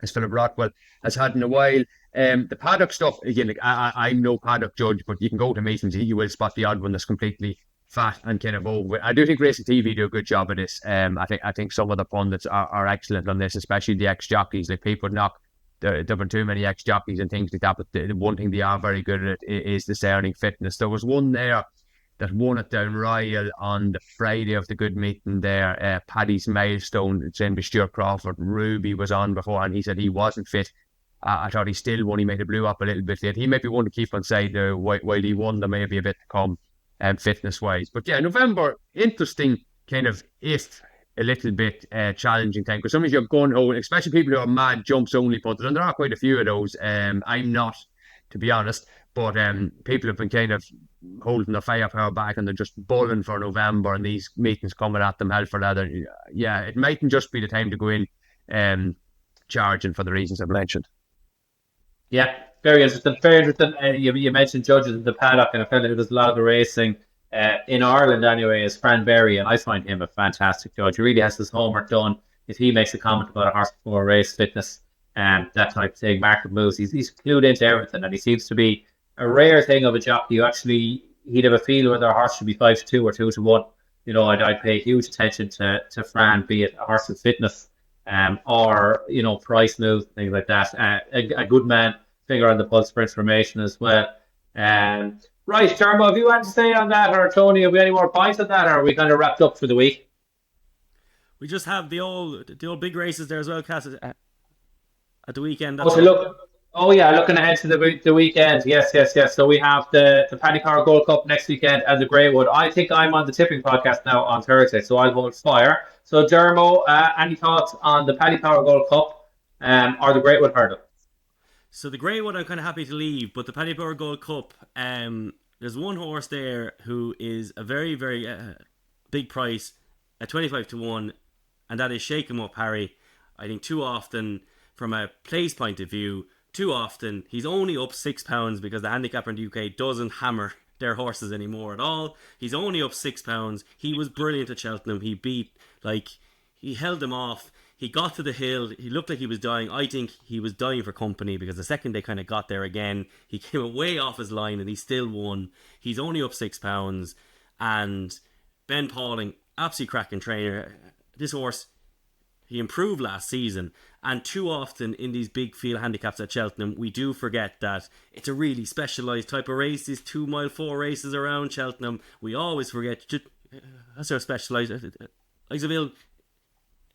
as Philip Rockwell has had in a while. The paddock stuff, again, like, I'm no paddock judge, but you can go to meetings, you will spot the odd one that's completely fat and kind of over. I do think Racing TV do a good job of this. I think some of the pundits are excellent on this, especially the ex-jockeys. Like, people knock there been too many ex-jockeys and things like that, but the one thing they are very good at is discerning fitness. There was one there that won it down Royal on the Friday of the good meeting there, Paddy's Milestone, trained by Stuart Crawford. Ruby was on before, and he said he wasn't fit. I thought he still won. He might have blew up a little bit late. He might be one to keep on side while he won. There may be a bit to come fitness-wise. But yeah, November, interesting kind of, if a little bit challenging time. Because sometimes you're going home, especially people who are mad jumps-only punters, and there are quite a few of those. I'm not, to be honest. But people have been kind of holding their firepower back, and they're just bulling for November, and these meetings coming at them hell for leather. Yeah, it mightn't just be the time to go in charging for the reasons I've mentioned. Yeah, very interesting. Very interesting. You mentioned judges in the paddock, and I felt like there's a lot of the racing in Ireland anyway is Fran Berry, and I find him a fantastic judge. He really has his homework done. If he makes a comment about a horse before a race, fitness, that type of thing, market moves, he's clued into everything, and he seems to be a rare thing of a jockey who actually, he'd have a feel whether a horse should be 5-2 or 2-1. You know, I'd pay huge attention to Fran, be it a horse's fitness or, you know, price moves, things like that. A good man, finger on the pulse for information as well. Right, Jermo, have you had to say on that, or Tony, have we any more points on that, or are we kind of wrapped up for the week? We just have the old big races there as well, Cass, at the weekend. Looking ahead to the weekend. Yes. So we have the Paddy Power Gold Cup next weekend and the Greywood. I think I'm on the tipping podcast now on Thursday, so I'll hold fire. So, Jermo, any thoughts on the Paddy Power Gold Cup or the Greywood Hurdle? So the Greywood I'm kind of happy to leave, but the Paddy Power Gold Cup, there's one horse there who is a very, very big price at 25-1, and that is Shake 'Em Up Harry. I think too often, from a place point of view, too often he's only up £6 because the handicapper in the UK doesn't hammer their horses anymore at all. He's only up £6. He was brilliant at Cheltenham. He held them off. He got to the hill. He looked like he was dying. I think he was dying for company because the second they kind of got there again, he came way off his line and he still won. He's only up £6. And Ben Pauling, absolutely cracking trainer. This horse, he improved last season. And too often in these big field handicaps at Cheltenham, we do forget that it's a really specialised type of race. These 2 mile 4 races around Cheltenham, we always forget. That's how specialised.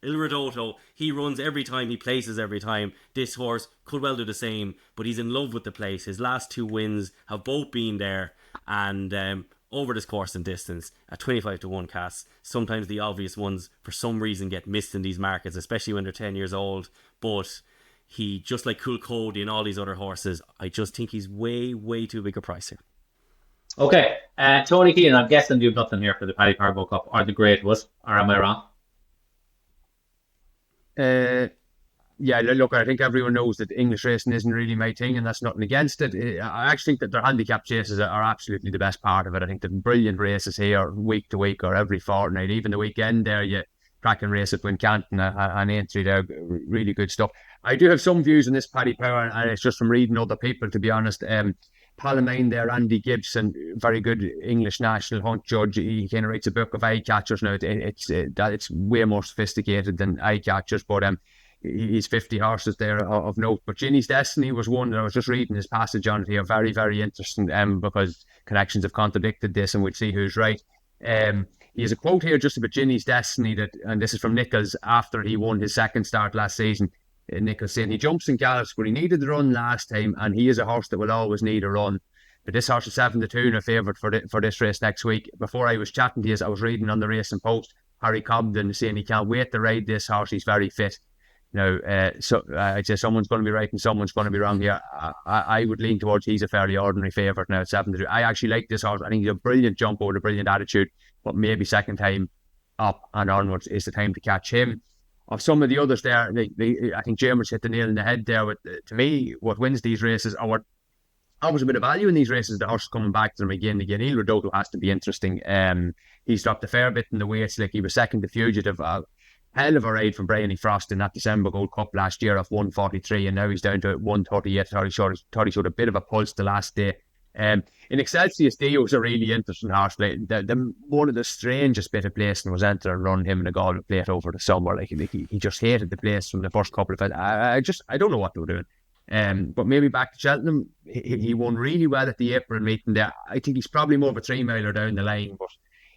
Il Rodotto, he runs every time, he places every time. This horse could well do the same, but he's in love with the place. His last 2 wins have both been there, and over this course and distance at 25-1 cast. Sometimes the obvious ones for some reason get missed in these markets, especially when they're 10 years old. But he, just like Cool Cody and all these other horses, I just think he's way too big a price here. Okay, Tony Keenan, I'm guessing you've nothing here for the Paddy Powerball Cup or the Great Was, or am I wrong? Yeah, look, I think everyone knows that English racing isn't really my thing, and that's nothing against it. I actually think that their handicap chases are absolutely the best part of it. I think the brilliant races here, week to week or every fortnight, even the weekend there, you cracking race at Wincanton and Aintree there, really good stuff. I do have some views on this Paddy Power, and it's just from reading other people, to be honest. Palomine there, Andy Gibson, very good English national hunt judge. He kind of writes a book of eye catchers now. It's way more sophisticated than eye catchers, but he's 50 horses there of note. But Ginny's Destiny was one that I was just reading his passage on it here. Very, very interesting because connections have contradicted this, and we'll see who's right. He has a quote here just about Ginny's Destiny, and this is from Nichols after he won his second start last season. Nichols saying he jumps and gallops, but he needed the run last time, and he is a horse that will always need a run. But this horse is 7-2 and a favourite for this race next week. Before I was chatting to you, I was reading on the Racing Post, Harry Cobden saying he can't wait to ride this horse. He's very fit. Now, I'd say someone's going to be right and someone's going to be wrong here. I would lean towards he's a fairly ordinary favourite now at 7-2. I actually like this horse. I think he's a brilliant jump over, a brilliant attitude, but maybe second time up and onwards is the time to catch him. Of some of the others there, I think James hit the nail in the head there. To me, what wins these races, or what always a bit of value in these races, the horse coming back to them again. Il Rodotto has to be interesting. He's dropped a fair bit in the weights. Like he was second to Fugitive. Hell of a ride from Bryony Frost in that December Gold Cup last year of 143, and now he's down to 138. Thought he showed a bit of a pulse the last day. In Excelsius Dio was a really interesting horse. One of the strangest bit of placing was enter and run him in a Galway plate over the summer. He just hated the place from the first couple of it. I don't know what they were doing. But maybe back to Cheltenham, he won really well at the April meeting there. I think he's probably more of a 3-miler down the line, but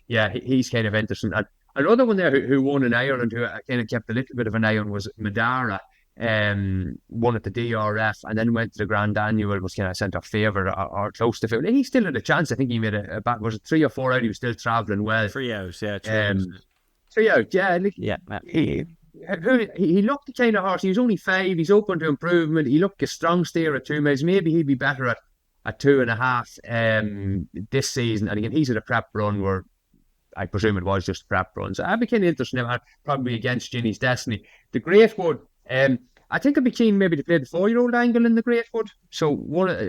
yeah, he's kind of interesting. And another one there who won in Ireland, who I kind of kept a little bit of an eye on, was Madara. Won at the DRF and then went to the Grand Annual, was kind of centre favourite or close to favourite. He still had a chance. I think he made a back, was it 3 or 4 out? He was still travelling well. 3 out, yeah. 3 out, yeah. Yeah. He looked the kind of horse. He was only 5. He's open to improvement. He looked a strong steer at 2 miles. Maybe he'd be better at 2.5 this season. And again, he's at a prep run where I presume it was just a prep run. So I'd be kind of interested in him, probably against Ginny's Destiny. The Great Wood, I think I'd be keen maybe to play the 4-year-old angle in the Great Wood. So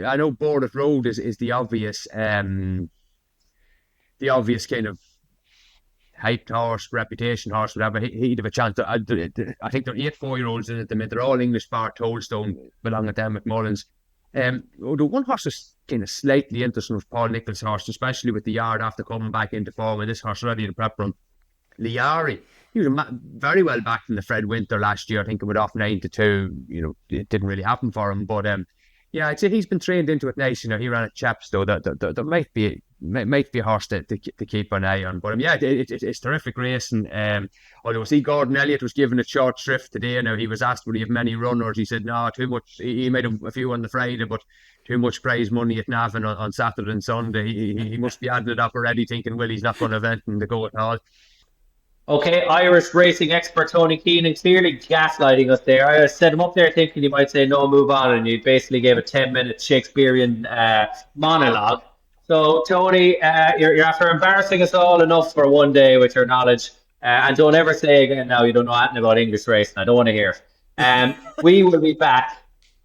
I know Bordet Road is the obvious kind of hyped horse, reputation horse, whatever. He'd have a chance. I think there are 8 4-year-olds in it. They're all English bar Toldstone, belonging to McMullins. The one horse is kind of slightly interesting was Paul Nicholls' horse, especially with the yard after coming back into form, and this horse already in the prep run. Liari, he was very well back in the Fred Winter last year. I think it went off 9-2. It didn't really happen for him, but yeah, I'd say he's been trained into it nice. He ran at Chepstow. There might be a horse to keep an eye on. But yeah, it's terrific racing. Although I see Gordon Elliott was given a short shrift today. Now he was asked would he have many runners. He said no, too much. He made a few on the Friday, but too much prize money at Navan on Saturday and Sunday. He must be adding it up already, thinking well he's not going to event and to go at all. Okay, Irish racing expert Tony Keenan clearly gaslighting us there. I set him up there thinking he might say no, move on, and you basically gave a 10-minute Shakespearean monologue. So, Tony, you're after embarrassing us all enough for one day with your knowledge, and don't ever say again now you don't know anything about English racing. I don't want to hear it. We will be back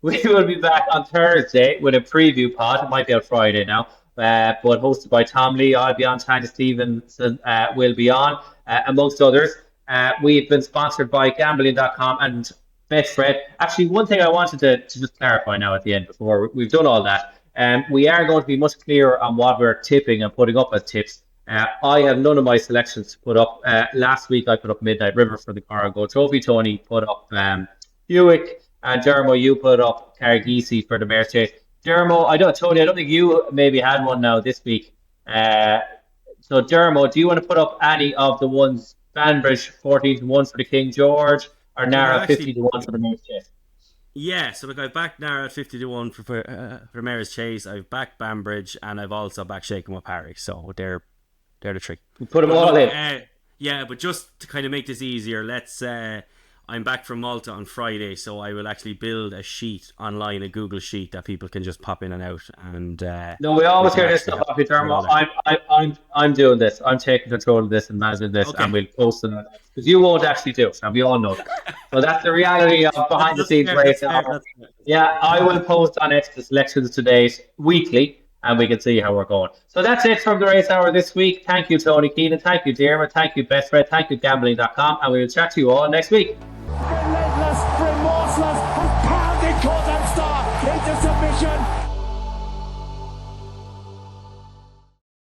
We will be back on Thursday with a preview pod. It might be out Friday now, but hosted by Tom Lee. I'll be on. Tanya Stevenson will be on, amongst others. We've been sponsored by Gambling.com and Betfred. Actually, one thing I wanted to just clarify now at the end before we've done all that. We are going to be much clearer on what we're tipping and putting up as tips. I have none of my selections to put up. Last week I put up Midnight River for the Cargo Trophy. Tony put up Buick, and Dermo, you put up Cargisi for the Mayor's Chase. Dermo, Tony, I don't think you maybe had one now this week. So Dermo, do you want to put up any of the ones, Banbridge 14-1 for the King George, or Nara 50-1 for the Mayor's Chase? Yeah, so look, I've backed Nara at 50-1 for Mayor's Chase. I've backed Banbridge, and I've also backed Shaken with Parry. So they're the three. We put them all in. Yeah, but just to kind of make this easier, let's. I'm back from Malta on Friday, so I will actually build a sheet online, a Google sheet that people can just pop in and out. And no, we always hear this stuff off you, Dermo. I'm doing this. I'm taking control of this and managing this, and we'll post it because you won't actually do it, and we all know that. So that's the reality of behind the scenes race. Yeah, I will post on extra selections today weekly, and we can see how we're going. So that's it from the Race Hour this week. Thank you, Tony Keenan. Thank you, Diarmuid. Thank you, Betfred. Thank you, Gambling.com, and we will chat to you all next week. Relentless, remorseless, and pounding Cheltenham Star into submission.